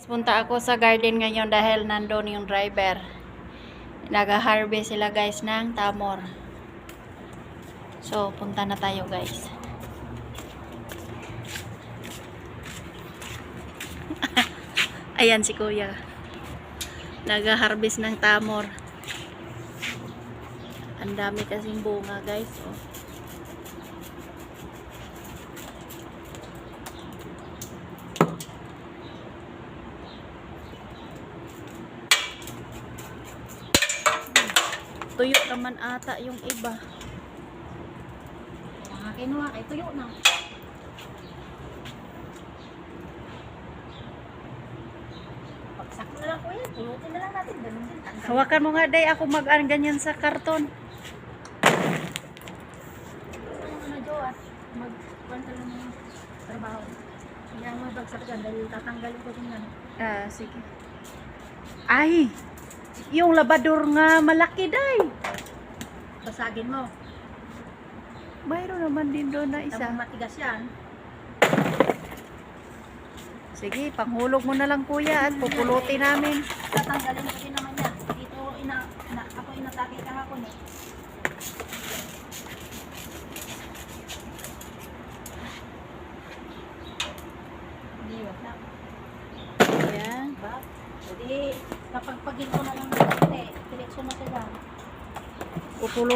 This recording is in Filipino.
Punta ako sa garden ngayon dahil nandun yung driver. Nag-harvest sila guys ng tamor. So, punta na tayo guys. Ayan si kuya. Nag-harvest ng tamor. Ang dami kasing bunga guys. Oh. Tuyo naman ata yung iba. Mga kinuha kay tuyo na. Pagsak na lang ko yan. Pulutin na lang natin. Ganun din. Hawakan mo nga day, ako mag-an ganyan sa karton. Ano Jo at mag-kwanta lang yung trabaho. Kaya mo bagsak dyan dahil tatanggalin ko din yan. Ah, sige. Ay! Yung labador nga malaki day. Basagin mo. Mayroon naman din doon na Isa. isa. Matigas yan. Sige, panghulog mo na lang kuya at pupulutin namin. Tatanggalin ko din naman yan. Dito ako inatake kahapon eh. Hindi wala. Ayan. Ba? Hindi. Kapag pagin ko na lang natin eh. Diretso na sila. Pupulutin.